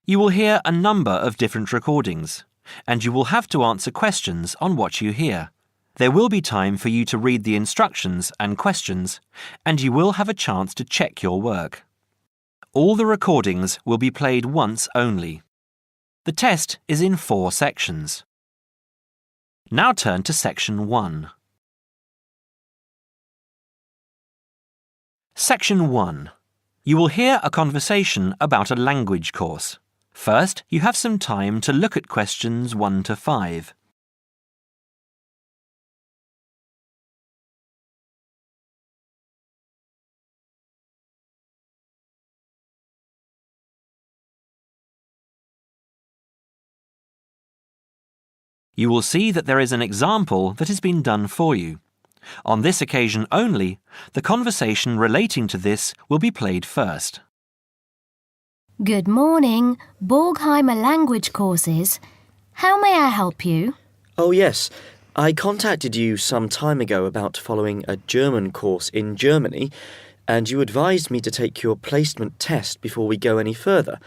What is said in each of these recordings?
You will hear a number of different recordings, and you will have to answer questions on what you hear. There will be time for you to read the instructions and questions, and you will have a chance to check your work. All the recordings will be played once only. The test is in 4 sections. Now turn to Section 1. Section 1. You will hear a conversation about a language course. First, you have some time to look at questions 1 to 5. You will see that there is an example that has been done for you. On this occasion only, the conversation relating to this will be played first. Good morning, Borgheimer language courses. How may I help you? Oh yes, I contacted you some time ago about following a German course in Germany, and you advised me to take your placement test before we go any further.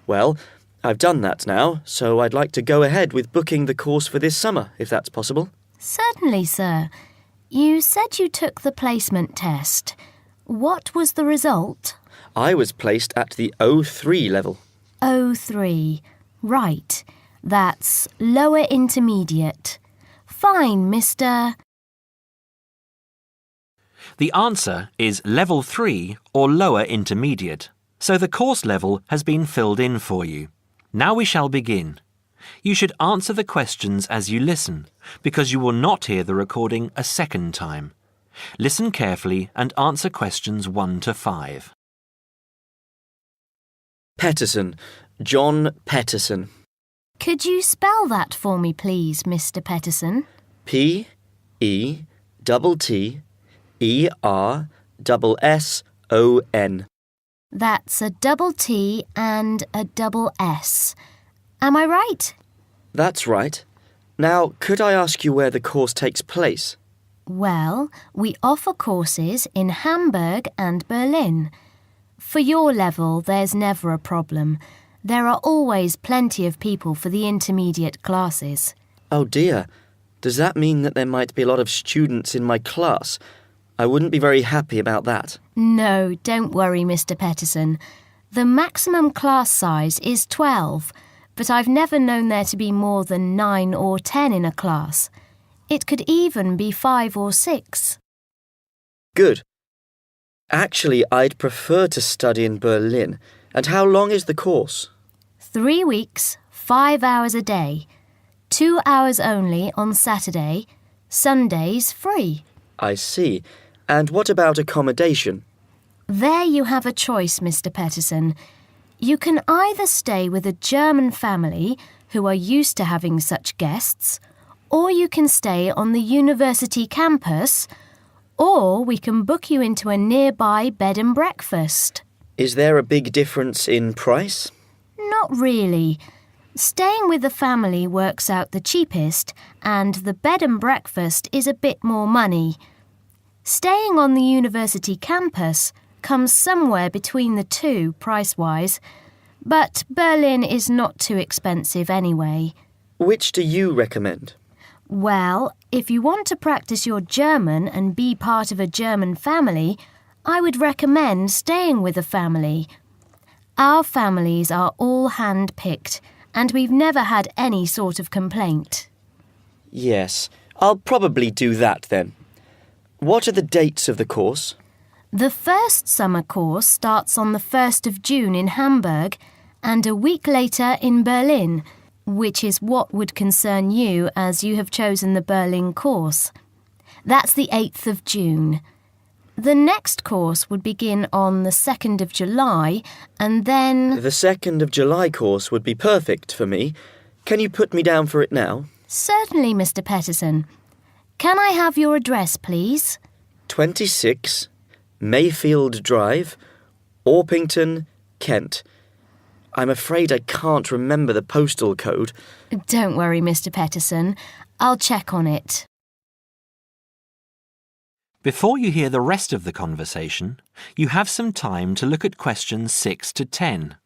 Well, I've done that now, so I'd like to go ahead with booking the course for this summer, if that's possible. Certainly, sir. You said you took the placement test. What was the result? I was placed at the O3 level. O3. Right. That's lower intermediate. Fine, Mr. The answer is Level 3 or Lower Intermediate, so the course level has been filled in for you. Now we shall begin. You should answer the questions as you listen, because you will not hear the recording a second time. Listen carefully and answer questions 1 to 5. Petterson. John Petterson. Could you spell that for me, please, Mr. Petterson? P-E-T-T-E-R-S-S-O-N. That's a double T and a double S. Am I right? That's right. Now, could I ask you where the course takes place? Well, we offer courses in Hamburg and Berlin. For your level, there's never a problem. There are always plenty of people for the intermediate classes. Oh dear. Does that mean that there might be a lot of students in my class? I wouldn't be very happy about that. No, don't worry, Mr. Petterson. The maximum class size is 12, but I've never known there to be more than 9 or 10 in a class. It could even be 5 or 6. Good. Actually, I'd prefer to study in Berlin. And how long is the course? 3 weeks, 5 hours a day. 2 hours only on Saturday. Sundays free. I see. And what about accommodation? There you have a choice, Mr. Petterson. You can either stay with a German family who are used to having such guests, or you can stay on the university campus, or we can book you into a nearby bed and breakfast. Is there a big difference in price? Not really. Staying with the family works out the cheapest, and the bed and breakfast is a bit more money. Staying on the university campus comes somewhere between the two price-wise, but Berlin is not too expensive anyway. Which do you recommend? Well, if you want to practice your German and be part of a German family, I would recommend staying with a family. Our families are all hand-picked, and we've never had any sort of complaint. Yes, I'll probably do that then. What are the dates of the course? The first summer course starts on the 1st of June in Hamburg and a week later in Berlin, which is what would concern you as you have chosen the Berlin course. That's the 8th of June. The next course would begin on the 2nd of July and then... The 2nd of July course would be perfect for me. Can you put me down for it now? Certainly, Mr. Petterson. Can I have your address, please? 26 Mayfield Drive, Orpington, Kent. I'm afraid I can't remember the postal code. Don't worry, Mr. Petterson. I'll check on it. Before you hear the rest of the conversation, you have some time to look at questions 6 to 10.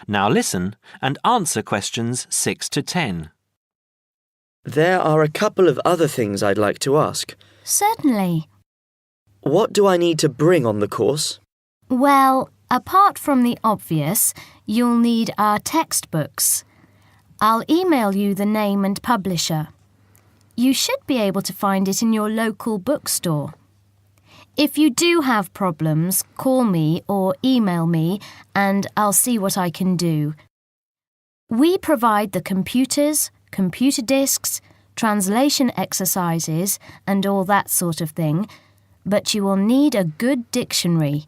Now listen and answer questions 6 to 10. There are a couple of other things I'd like to ask. Certainly. What do I need to bring on the course? Well, apart from the obvious, you'll need our textbooks. I'll email you the name and publisher. You should be able to find it in your local bookstore. If you do have problems, call me or email me and I'll see what I can do. We provide the computers, computer disks, translation exercises and all that sort of thing, but you will need a good dictionary.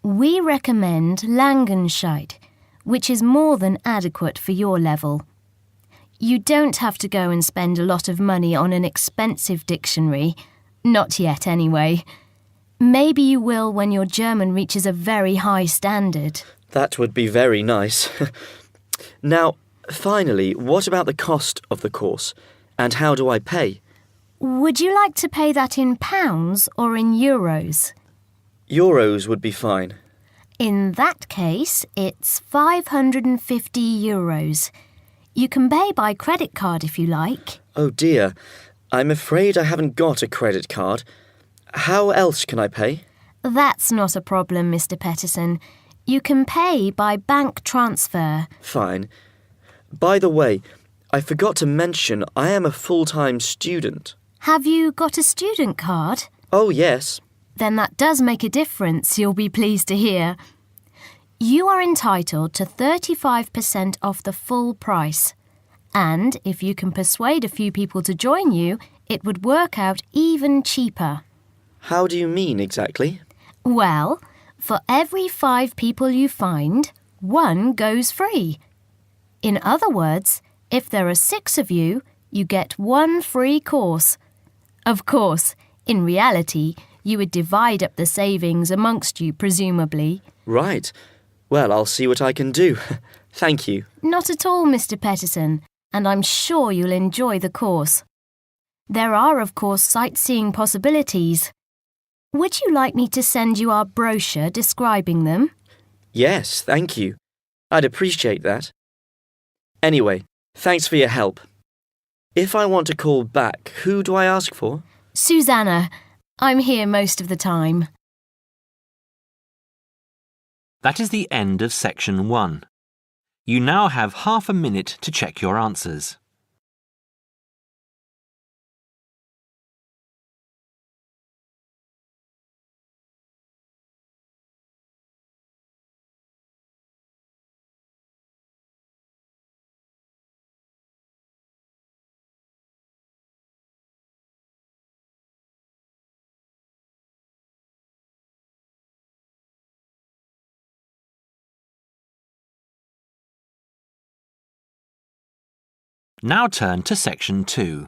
We recommend Langenscheidt, which is more than adequate for your level. You don't have to go and spend a lot of money on an expensive dictionary. Not yet, anyway. Maybe you will when your German reaches a very high standard. That would be very nice. Now, finally, what about the cost of the course? And how do I pay? Would you like to pay that in pounds or in euros? Euros would be fine. In that case, it's 550 euros. You can pay by credit card if you like. Oh dear, I'm afraid I haven't got a credit card. How else can I pay? That's not a problem, Mr. Peterson. You can pay by bank transfer. Fine. By the way, I forgot to mention I am a full-time student. Have you got a student card? Oh, yes. Then that does make a difference, you'll be pleased to hear. You are entitled to 35% off the full price. And if you can persuade a few people to join you, it would work out even cheaper. How do you mean exactly? Well, for every 5 people you find, 1 goes free. In other words, if there are 6 of you, you get 1 free course. Of course, in reality, you would divide up the savings amongst you, presumably. Right. Well, I'll see what I can do. Thank you. Not at all, Mr. Peterson, and I'm sure you'll enjoy the course. There are, of course, sightseeing possibilities. Would you like me to send you our brochure describing them? Yes, thank you. I'd appreciate that. Anyway, thanks for your help. If I want to call back, who do I ask for? Susanna. I'm here most of the time. That is the end of section 1. You now have half a minute to check your answers. Now turn to section 2.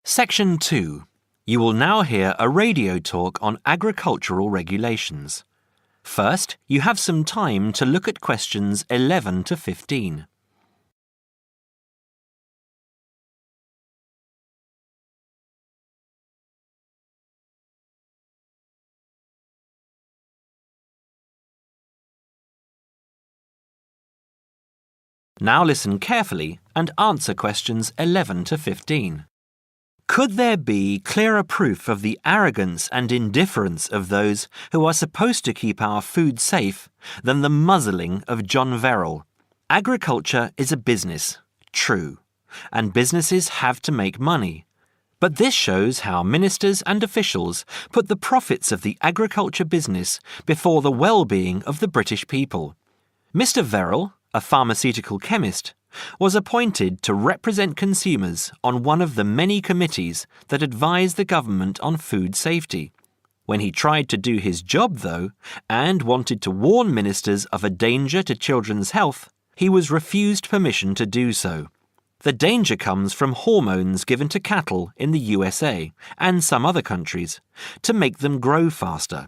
Section 2. You will now hear a radio talk on agricultural regulations. First, you have some time to look at questions 11 to 15. Now listen carefully and answer questions 11 to 15. Could there be clearer proof of the arrogance and indifference of those who are supposed to keep our food safe than the muzzling of John Verrill? Agriculture is a business, true, and businesses have to make money. But this shows how ministers and officials put the profits of the agriculture business before the well-being of the British people. Mr. Verrill, a pharmaceutical chemist, was appointed to represent consumers on one of the many committees that advise the government on food safety. When he tried to do his job, though, and wanted to warn ministers of a danger to children's health, he was refused permission to do so. The danger comes from hormones given to cattle in the USA and some other countries to make them grow faster.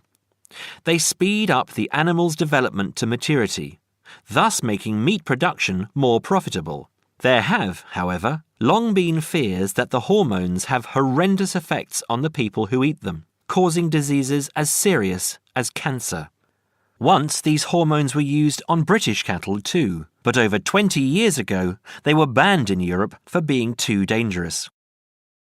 They speed up the animal's development to maturity, thus making meat production more profitable. There have, however, long been fears that the hormones have horrendous effects on the people who eat them, causing diseases as serious as cancer. Once these hormones were used on British cattle too, but over 20 years ago they were banned in Europe for being too dangerous.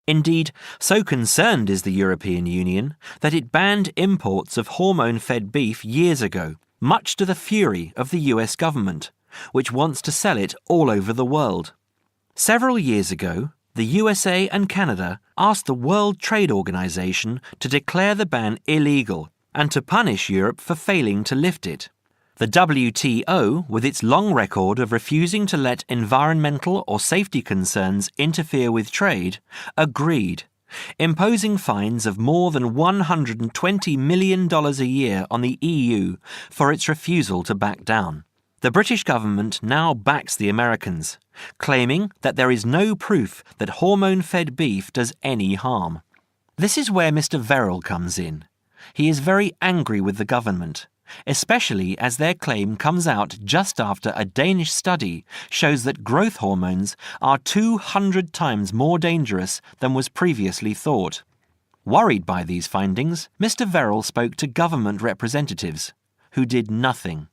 Indeed, so concerned is the European Union that it banned imports of hormone-fed beef years ago, much to the fury of the US government, which wants to sell it all over the world. Several years ago, the USA and Canada asked the World Trade Organization to declare the ban illegal and to punish Europe for failing to lift it. The WTO, with its long record of refusing to let environmental or safety concerns interfere with trade, agreed, imposing fines of more than $120 million a year on the EU for its refusal to back down. The British government now backs the Americans, claiming that there is no proof that hormone-fed beef does any harm. This is where Mr. Verrill comes in. He is very angry with the government, especially as their claim comes out just after a Danish study shows that growth hormones are 200 times more dangerous than was previously thought. Worried by these findings, Mr. Verrill spoke to government representatives, who did nothing.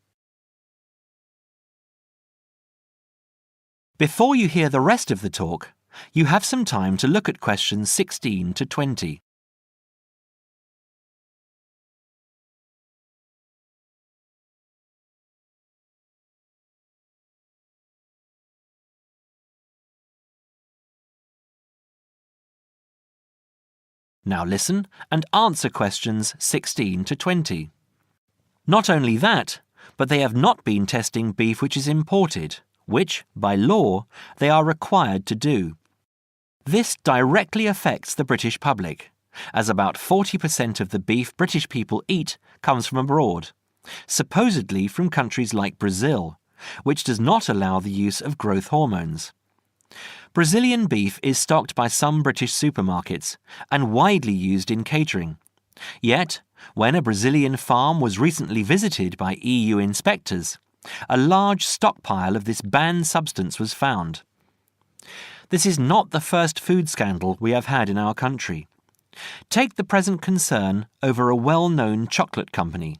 Before you hear the rest of the talk, you have some time to look at questions 16 to 20. Now listen and answer questions 16 to 20. Not only that, but they have not been testing beef which is imported, which, by law, they are required to do. This directly affects the British public, as about 40% of the beef British people eat comes from abroad, supposedly from countries like Brazil, which does not allow the use of growth hormones. Brazilian beef is stocked by some British supermarkets and widely used in catering. Yet, when a Brazilian farm was recently visited by EU inspectors, a large stockpile of this banned substance was found. This is not the first food scandal we have had in our country. Take the present concern over a well-known chocolate company.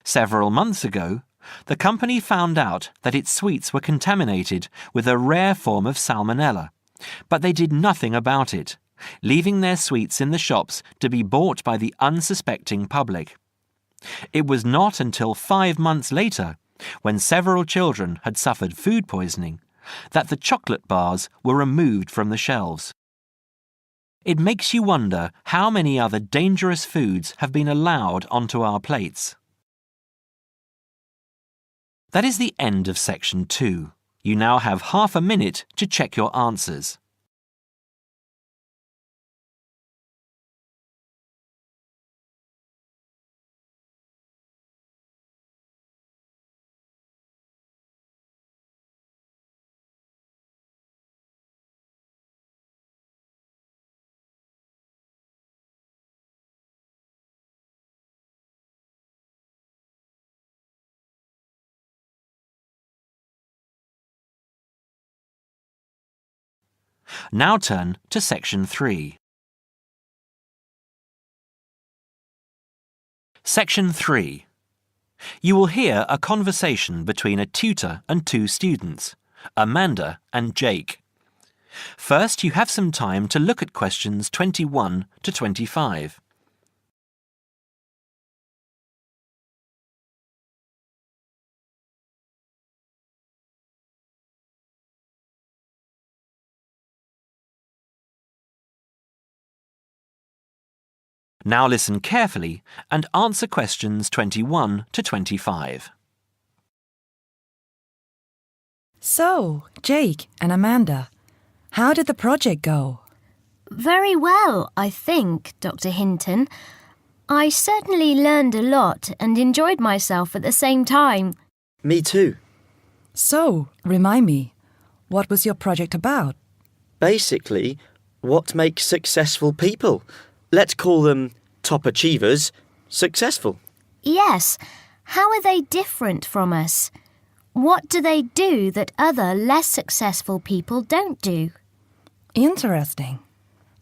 Several months ago, the company found out that its sweets were contaminated with a rare form of salmonella, but they did nothing about it, leaving their sweets in the shops to be bought by the unsuspecting public. It was not until 5 months later, when several children had suffered food poisoning, that the chocolate bars were removed from the shelves. It makes you wonder how many other dangerous foods have been allowed onto our plates. That is the end of section 2. You now have half a minute to check your answers. Now turn to section 3. Section 3. You will hear a conversation between a tutor and 2 students, Amanda and Jake. First, you have some time to look at questions 21 to 25. Now listen carefully and answer questions 21 to 25. So, Jake and Amanda, how did the project go? Very well, I think, Dr. Hinton. I certainly learned a lot and enjoyed myself at the same time. Me too. So, remind me, what was your project about? Basically, what makes successful people? Let's call them top achievers successful. Yes. How are they different from us? What do they do that other less successful people don't do? Interesting.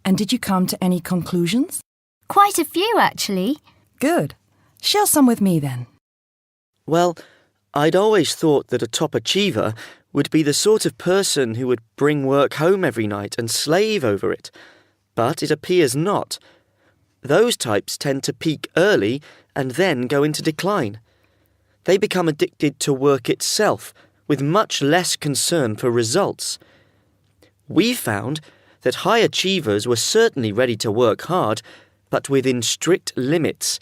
And did you come to any conclusions? Quite a few, actually. Good. Share some with me then. Well, I'd always thought that a top achiever would be the sort of person who would bring work home every night and slave over it. But it appears not. Those types tend to peak early and then go into decline. They become addicted to work itself, with much less concern for results. We found that high achievers were certainly ready to work hard, but within strict limits.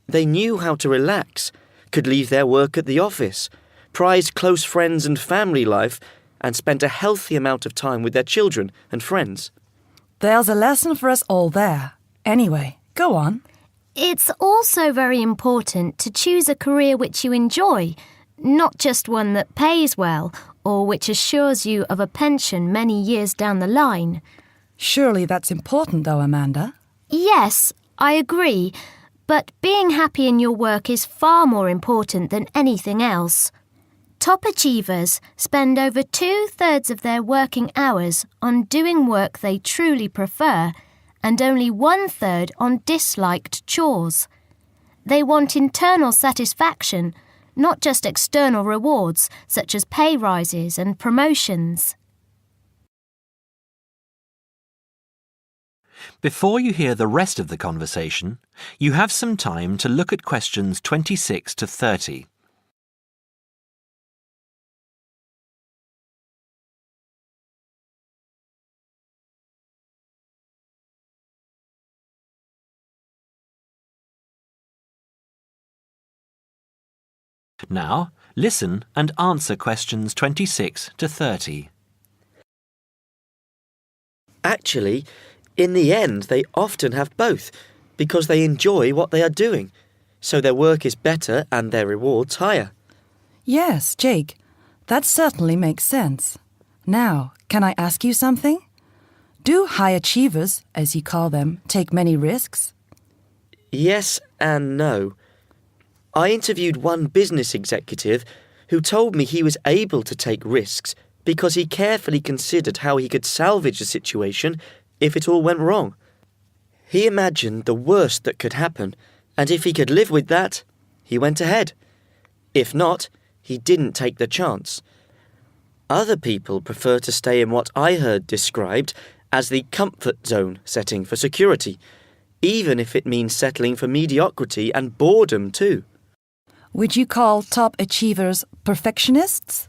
They knew how to relax, could leave their work at the office, prized close friends and family life, and spent a healthy amount of time with their children and friends. There's a lesson for us all there. Anyway, go on. It's also very important to choose a career which you enjoy, not just one that pays well or which assures you of a pension many years down the line. Surely that's important though, Amanda. Yes, I agree, but being happy in your work is far more important than anything else. Top achievers spend over 2/3 of their working hours on doing work they truly prefer and only 1/3 on disliked chores. They want internal satisfaction, not just external rewards such as pay rises and promotions. Before you hear the rest of the conversation, you have some time to look at questions 26 to 30. Now, listen and answer questions 26 to 30. Actually, in the end, they often have both, because they enjoy what they are doing, so their work is better and their rewards higher. Yes, Jake, that certainly makes sense. Now, can I ask you something? Do high achievers, as you call them, take many risks? Yes and no. I interviewed one business executive who told me he was able to take risks because he carefully considered how he could salvage the situation if it all went wrong. He imagined the worst that could happen, and if he could live with that, he went ahead. If not, he didn't take the chance. Other people prefer to stay in what I heard described as the comfort zone setting for security, even if it means settling for mediocrity and boredom too. Would you call top achievers perfectionists?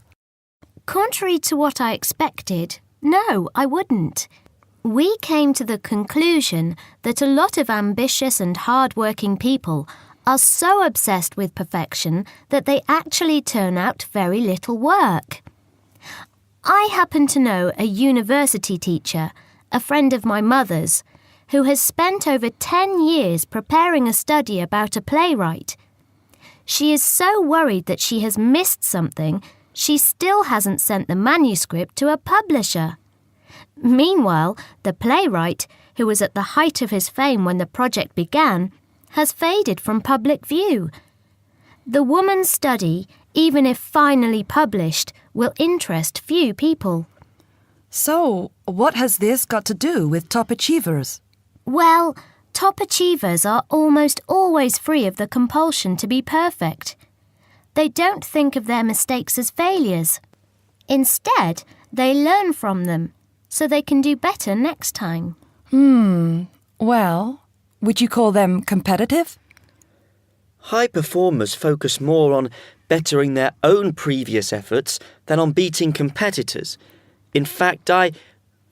Contrary to what I expected, no, I wouldn't. We came to the conclusion that a lot of ambitious and hard-working people are so obsessed with perfection that they actually turn out very little work. I happen to know a university teacher, a friend of my mother's, who has spent over 10 years preparing a study about a playwright. She is so worried that she has missed something, she still hasn't sent the manuscript to a publisher. Meanwhile, the playwright, who was at the height of his fame when the project began, has faded from public view. The woman's study, even if finally published, will interest few people. So, what has this got to do with top achievers? Well, top achievers are almost always free of the compulsion to be perfect. They don't think of their mistakes as failures. Instead, they learn from them, so they can do better next time. Well, would you call them competitive? High performers focus more on bettering their own previous efforts than on beating competitors. In fact,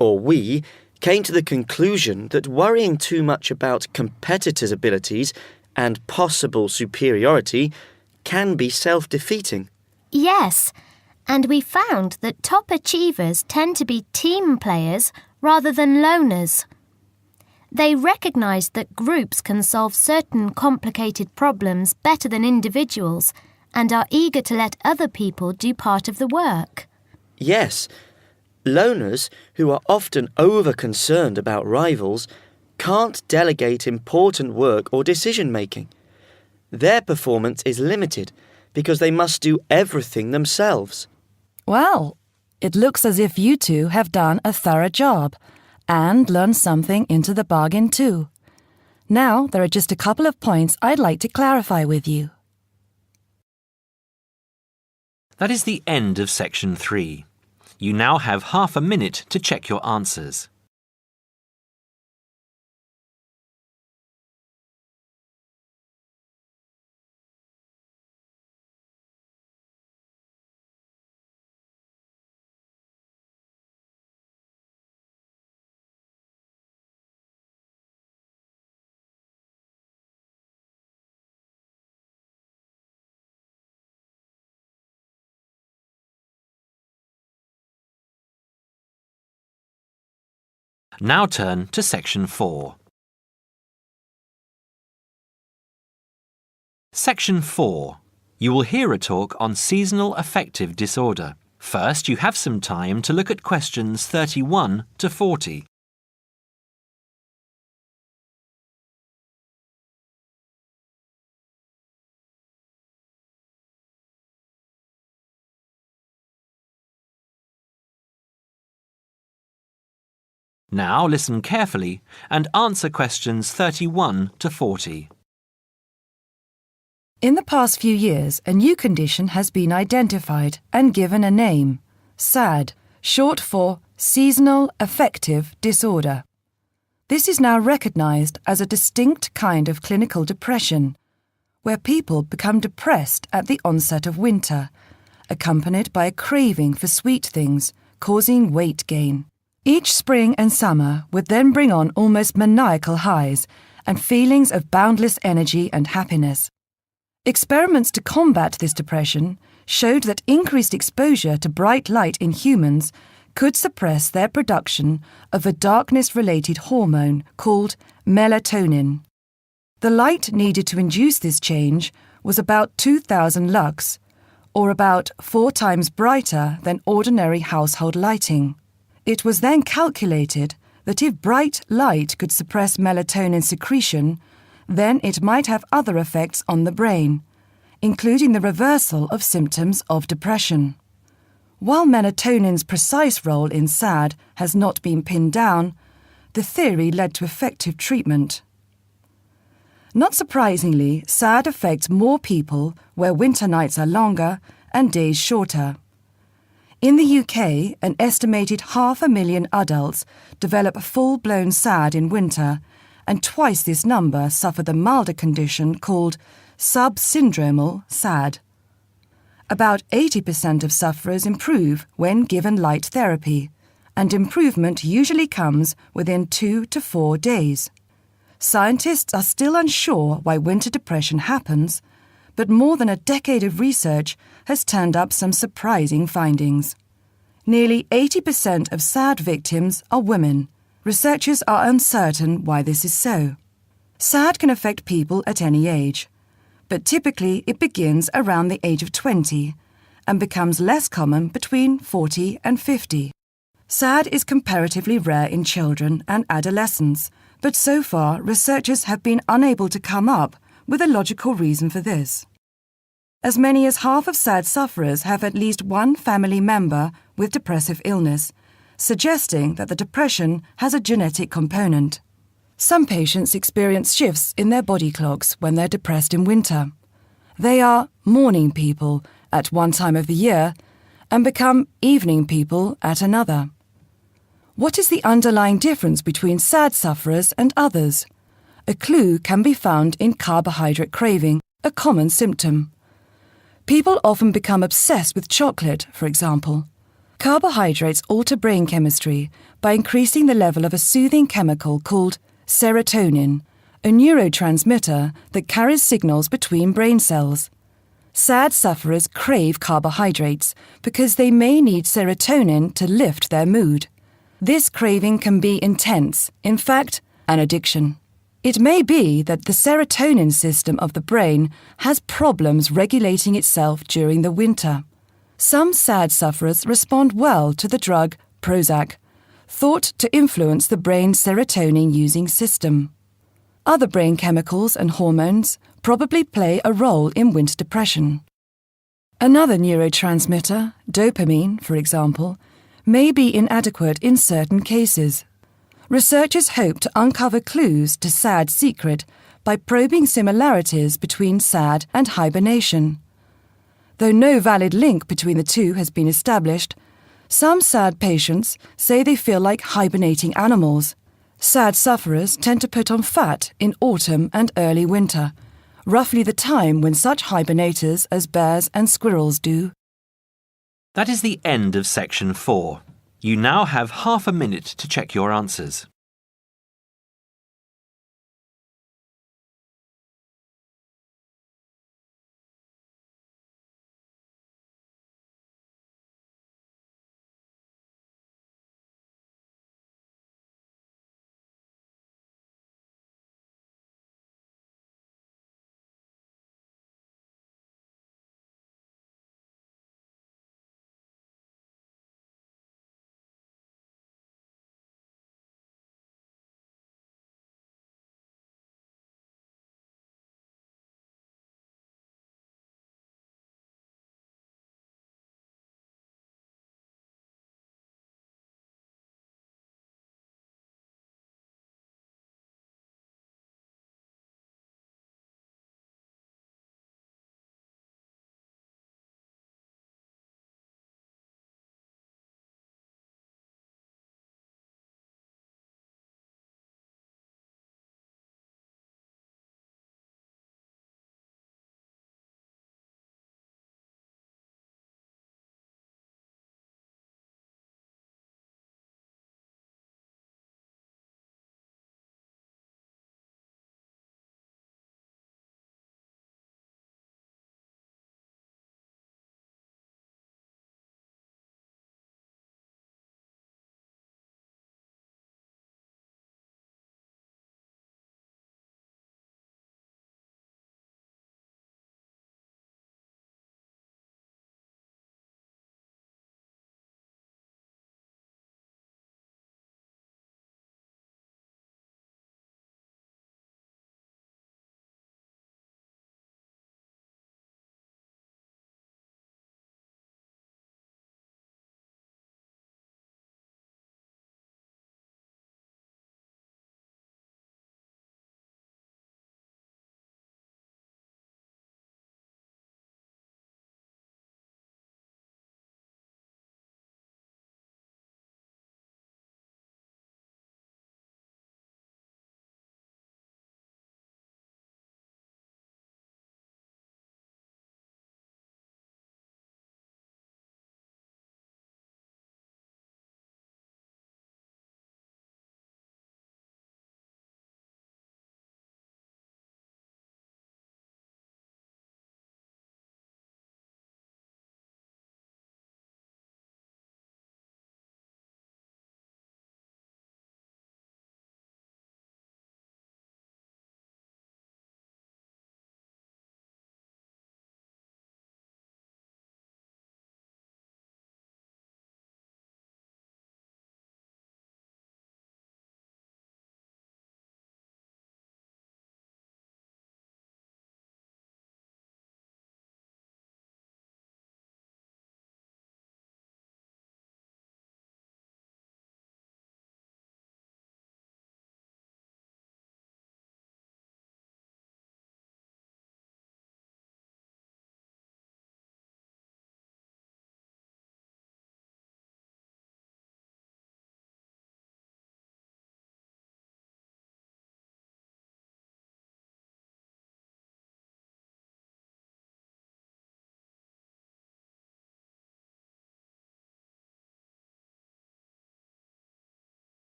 we, came to the conclusion that worrying too much about competitors' abilities and possible superiority can be self-defeating. Yes, and we found that top achievers tend to be team players rather than loners. They recognise that groups can solve certain complicated problems better than individuals and are eager to let other people do part of the work. Yes, loners, who are often over-concerned about rivals, can't delegate important work or decision-making. Their performance is limited because they must do everything themselves. Well, it looks as if you two have done a thorough job and learned something into the bargain too. Now, there are just a couple of points I'd like to clarify with you. That is the end of section 3. You now have half a minute to check your answers. Now turn to section 4. Section 4. You will hear a talk on seasonal affective disorder. First, you have some time to look at questions 31 to 40. Now listen carefully and answer questions 31 to 40. In the past few years, a new condition has been identified and given a name, SAD, short for Seasonal Affective Disorder. This is now recognized as a distinct kind of clinical depression, where people become depressed at the onset of winter, accompanied by a craving for sweet things, causing weight gain. Each spring and summer would then bring on almost maniacal highs and feelings of boundless energy and happiness. Experiments to combat this depression showed that increased exposure to bright light in humans could suppress their production of a darkness-related hormone called melatonin. The light needed to induce this change was about 2,000 lux, or about 4 times brighter than ordinary household lighting. It was then calculated that if bright light could suppress melatonin secretion, then it might have other effects on the brain, including the reversal of symptoms of depression. While melatonin's precise role in SAD has not been pinned down, the theory led to effective treatment. Not surprisingly, SAD affects more people where winter nights are longer and days shorter. In the UK, an estimated 500,000 adults develop full-blown SAD in winter, and twice this number suffer the milder condition called subsyndromal SAD. About 80% of sufferers improve when given light therapy, and improvement usually comes within 2 to 4 days. Scientists are still unsure why winter depression happens, but more than a decade of research has turned up some surprising findings. Nearly 80% of SAD victims are women. Researchers are uncertain why this is so. SAD can affect people at any age, but typically it begins around the age of 20 and becomes less common between 40 and 50. SAD is comparatively rare in children and adolescents, but so far researchers have been unable to come up with a logical reason for this. As many as half of SAD sufferers have at least one family member with depressive illness, suggesting that the depression has a genetic component. Some patients experience shifts in their body clocks when they're depressed in winter. They are morning people at one time of the year and become evening people at another. What is the underlying difference between SAD sufferers and others? A clue can be found in carbohydrate craving, a common symptom. People often become obsessed with chocolate, for example. Carbohydrates alter brain chemistry by increasing the level of a soothing chemical called serotonin, a neurotransmitter that carries signals between brain cells. SAD sufferers crave carbohydrates because they may need serotonin to lift their mood. This craving can be intense, in fact, an addiction. It may be that the serotonin system of the brain has problems regulating itself during the winter. Some SAD sufferers respond well to the drug Prozac, thought to influence the brain's serotonin-using system. Other brain chemicals and hormones probably play a role in winter depression. Another neurotransmitter, dopamine, for example, may be inadequate in certain cases. Researchers hope to uncover clues to SAD's secret by probing similarities between SAD and hibernation. Though no valid link between the two has been established, some SAD patients say they feel like hibernating animals. SAD sufferers tend to put on fat in autumn and early winter, roughly the time when such hibernators as bears and squirrels do. That is the end of section 4. You now have half a minute to check your answers.